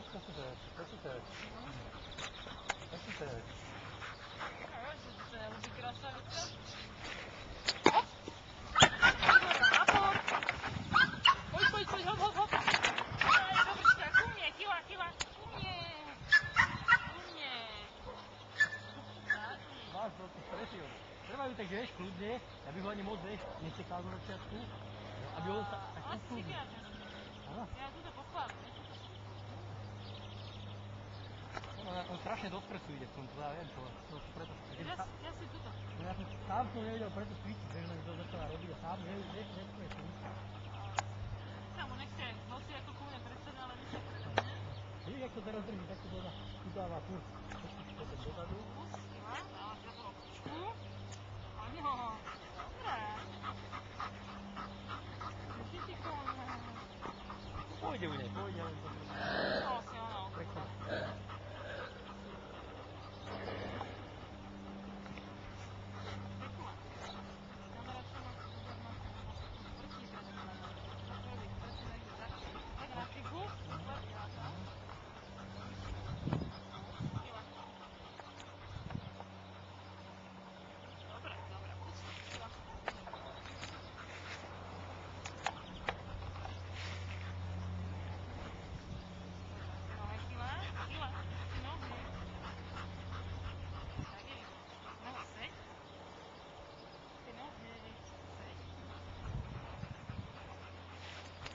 Co si chceš? Co si chceš? Co si chceš? Neviem, čo ti sa nelúbi krasavica. Poď, hop. Aj, dobrčka, ku mne, kila. Ku mne. Máš to, ty strefil. Treba ju tak, vieš, kľudne, aby ho ani moc, vieš, nesekal do začiatku. Aby ho sa tak ukludnil. Áno? Ja túto pochválim, No, ja tam strašne do stresu ide v tom, to ja viem, to preto... Ja si túto. No ja som sám som nevedel preto cvičiť, vieš, len to začala robiť a sám nechce cvičiť. Ja mu nechce noci ako ku mne predsedať, ale nechce predať, ne? Vidíš, jak to teraz drží, tak to dáva furt. Potom dozadu. Sila, dáva sa do opičku. Áno, dobré. Ty koň. Pôjde u nej, len to...